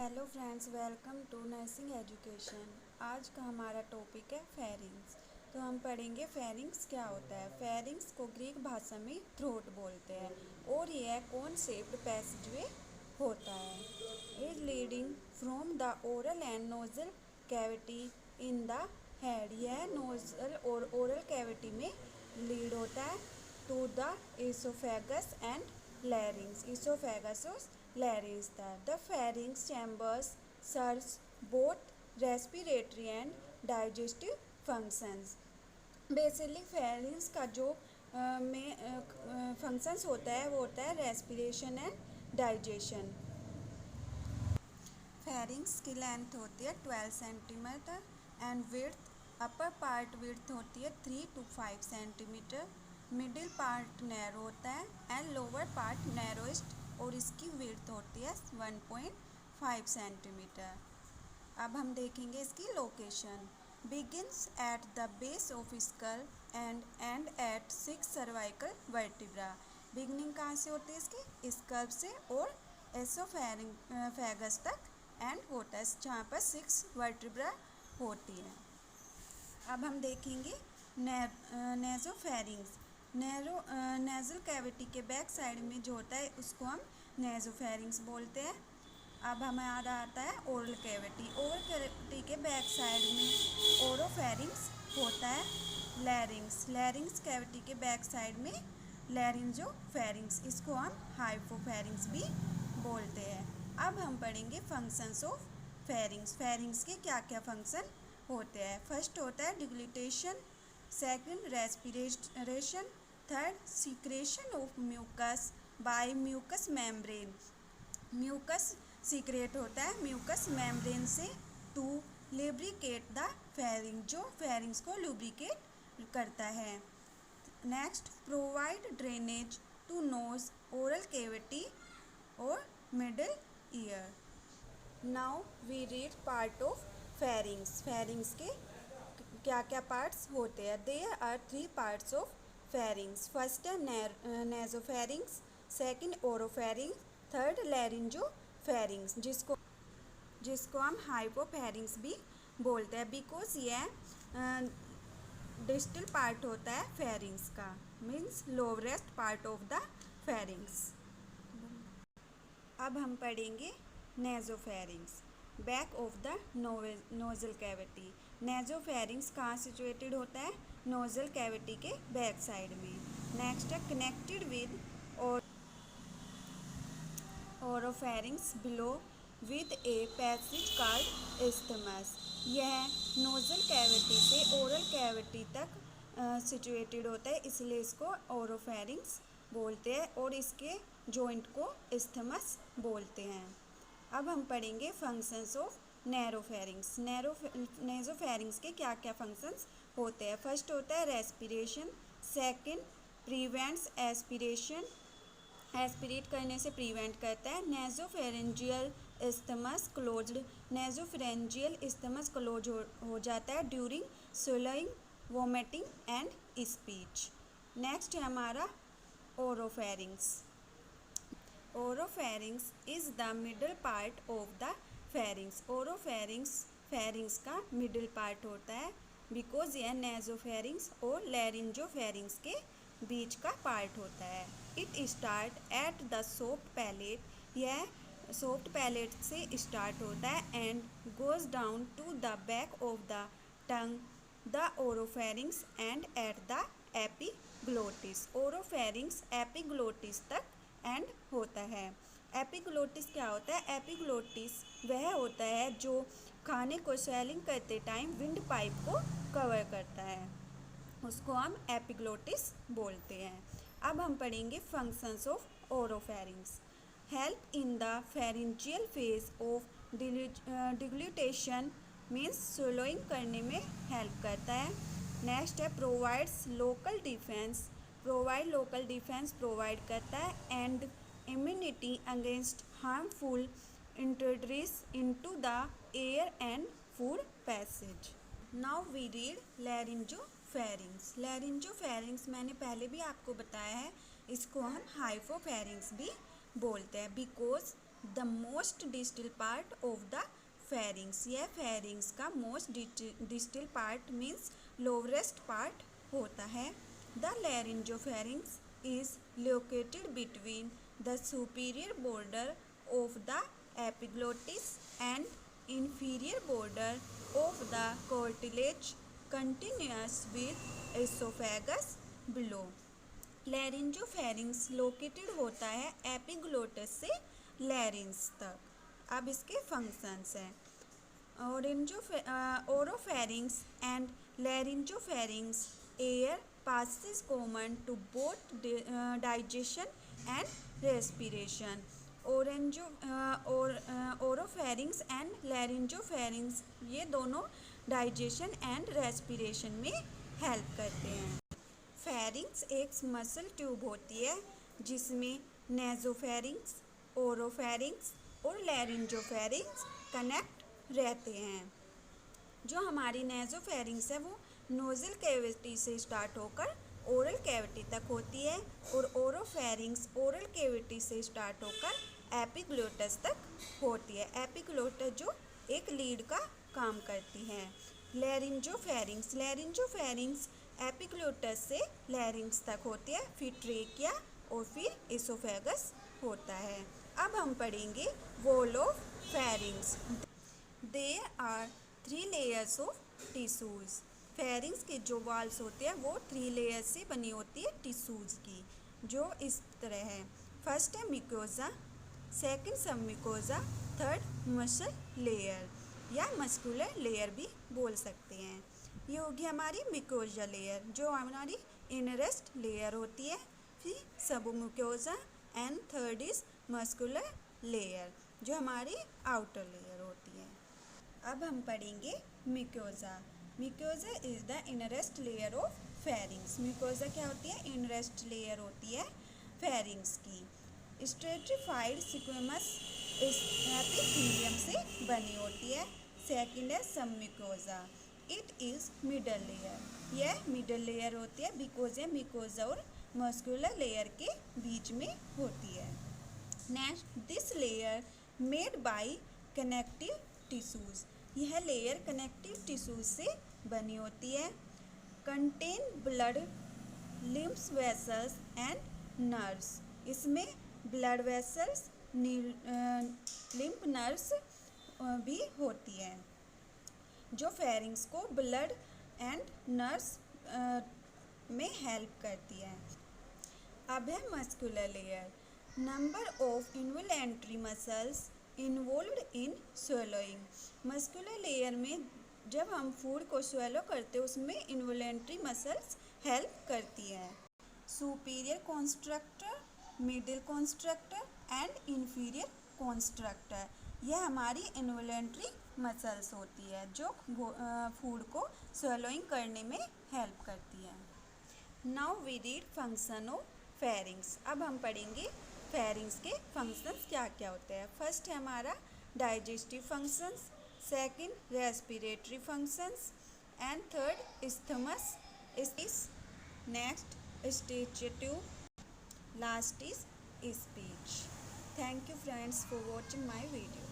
Hello friends, welcome to nursing education. आज का हमारा टॉपिक है फेरिंग्स। तो हम पढ़ेंगे फेरिंग्स क्या होता है। फेरिंग्स को ग्रीक भाषा में थ्रोट बोलते हैं और यह कोन शेप्ड पैसेजवे होता है। Is leading from the oral and nasal cavity in the head. यह नोजल और ओरल कैविटी में लीड होता है to the esophagus and larynx. Esophagus or larynx. The pharynx chambers serves both respiratory and digestive functions. Basically pharynx का जो में functions होता है वो होता है रेस्पिरेशन एंड डाइजेशन। फेरिंग्स की लेंथ होती है 12 centimetre and width, upper part width होती है 3 to 5 centimetre, middle part narrow होता है एंड लोअर पार्ट नैरोइस्ट और इसकी विड्थ होती है 1.5 सेंटीमीटर। अब हम देखेंगे इसकी location. Begins at the base of skull and at 6 cervical vertebra. Beginning कहाँ से होती है इसकी? स्कल से और एसोफेगस तक एंड होता है जहाँ पर 6 वर्टिब्रा होती है। अब हम देखेंगे नेजोफेरिंग्स। नेजल कैविटी के बैक साइड में जो होता है उसको हम नेजोफेरिंग्स बोलते हैं। अब हमारा आता है ओरल कैविटी। ओरल कैविटी के बैक साइड में ओरोफेरिंग्स होता है। लैरिंग्स कैविटी के बैक साइड में लैरिंजोफेरिंग्स, इसको हम हाइपोफेरिंग्स भी बोलते हैं। अब हम पढ़ेंगे फंक्शंस ऑफ फेरिंग्स। फेरिंग्स के क्या क्या फंक्शन होते हैं। फर्स्ट होता है deglutition, second respiration, third secretion of mucus by mucus membrane. Mucus secrete होता है म्यूकस मेम्ब्रेन से टू लुब्रिकेट द फेरिंग, जो फेरिंग्स को लुब्रिकेट करता है। Next provide drainage to nose, oral cavity और middle ear. Now we read part of pharynx. Pharynx के क्या क्या पार्ट्स होते हैं। There are 3 parts of pharynx. First है nasopharynx, second oropharynx, third laryngopharynx, जिसको हम हाइपोफेरिंग्स भी बोलते हैं बिकॉज यह डिस्टल पार्ट होता है फेरिंग्स का, means lowest part of the pharynx. अब हम पढ़ेंगे nasopharynx. Back of the nozzle cavity. Nasopharynx कहाँ सिचुएटेड होता है? नोजल कैविटी के बैक साइड में। नेक्स्ट है connected with oropharynx below with a passage called isthmus. यह नोजल कैविटी से ओरल कैविटी तक सिचुएटेड होता है, इसलिए इसको ओरोफेरिंग्स बोलते हैं और इसके जॉइंट को इस्थमस बोलते हैं। अब हम पढ़ेंगे फंक्शंस ऑफ नैरोफेरिंग्स। नेजोफेरिंग्स के क्या क्या फंक्शंस होते हैं। फर्स्ट होता है respiration, second prevents aspiration, aspirate करने से प्रिवेंट करता है। Nasopharyngeal isthmus closed, nasopharyngeal isthmus close हो जाता है during swelling, vomiting and speech. Next है हमारा oropharynx. Oropharynx is the middle part of the pharynx. Oropharynx pharynx का मिडिल पार्ट होता है बिकॉज यह नेजोफेरिंग्स और लैरिंजोफेरिंग्स के बीच का पार्ट होता है। It start at the soft palate. यह सॉफ्ट पैलेट से स्टार्ट होता है and goes down to the back of the tongue, the oropharynx and at the epiglottis. Oropharynx epiglottis तक एंड होता है। एपिग्लोटिस क्या होता है? एपिग्लोटिस वह होता है जो खाने को स्वेलिंग करते टाइम विंड पाइप को कवर करता है, उसको हम एपिग्लोटिस बोलते हैं। अब हम पढ़ेंगे functions of oropharynx. Help in the pharyngeal phase of deglutition, means swallowing करने में हेल्प करता है। नेक्स्ट है provides local defence, local defence provide करता है and immunity against harmful introduce into the air and food passage. Now we read laryngopharynx. Laryngopharynx मैंने पहले भी आपको बताया है, इसको हम हाइपोफेरिंग्स भी बोलते हैं because the most distal part of the pharynx, यह फेरिंग्स का most distal part means lowest part होता है। The laryngopharynx is located between the superior border of the epiglottis and inferior border of the cartilage continuous with esophagus below। Laryngopharynx located होता है epiglottis से लैरिंग्स तक। अब इसके functions हैं। Oropharynx and laryngopharynx air passes common to both digestion and respiration। Oropharynx and laryngopharynx ये दोनों digestion and respiration में हेल्प करते हैं। फेरिंग्स एक मसल ट्यूब होती है जिसमें नेजोफेरिंग्स, ओरोफेरिंग्स और लैरिंजोफेरिंग्स कनेक्ट रहते हैं। जो हमारी नेजोफेरिंग्स है वो नोजल कैविटी से स्टार्ट होकर ओरल कैविटी तक होती है और ओरोफेरिंग्स ओरल कैविटी से स्टार्ट होकर एपिग्लोटस तक होती है। एपिग्लोटस जो एक लीड का काम करती है। लैरिंजोफेरिंग्स एपिग्लोटस से लैरिंग्स तक होती है, फिर ट्रेकिया और फिर एसोफेगस होता है। अब हम पढ़ेंगे wall of pharynx. There are 3 layers of tissues. Pharynx के जो वॉल्स होते हैं वो 3 लेयर्स से बनी होती है टिश्यूज की, जो इस तरह है। फर्स्ट है मिकोजा, सेकंड सब मिकोजा, थर्ड मसल लेयर या मस्कुलर लेयर भी बोल सकते हैं। ये होगी हमारी मिकोजा लेयर जो हमारी इनरेस्ट लेयर होती है, फिर submucosa and third is muscular layer जो हमारी आउटर लेयर होती है। अब हम पढ़ेंगे mucosa. Mucosa is the innerest layer of pharynx. Mucosa क्या होती है? इनरेस्ट लेयर होती है फेरिंग्स की। स्ट्रेटिफाइड स्क्वेमस एपिथेलियम से बनी होती है। सेकंड है सब mucosa, it is middle layer. यह मिडल लेयर होती है बिकॉज ये मिकोजा और मस्कुलर लेयर के बीच में होती है। Next this layer made by connective tissues. यह लेयर कनेक्टिव टिश्यूज से बनी होती है। Contain blood, lymph vessels and nerves. इसमें ब्लड वेसल्स, लिम्फ नर्व्स भी होती है जो फेरिंग्स को ब्लड एंड नर्व्स में हेल्प करती है। अब है muscular layer. Number of involuntary muscles involved in swallowing. Muscular layer में जब हम फूड को स्वेलो करते हैं उसमें इन्वॉल्यूंटरी मसल्स हेल्प करती है। Superior constructor, middle constructor and inferior constructor, यह हमारी इन्वॉल्यूंटरी मसल्स होती है जो फूड को स्वेलोइंग करने में हेल्प करती है। Now we read function of pharynx. अब हम पढ़ेंगे फेरिंग्स के फंक्शंस क्या क्या होते हैं। फर्स्ट है हमारा digestive functions, second respiratory functions and third isthmus is, next stage tube, last is speech. Thank you friends for watching my video.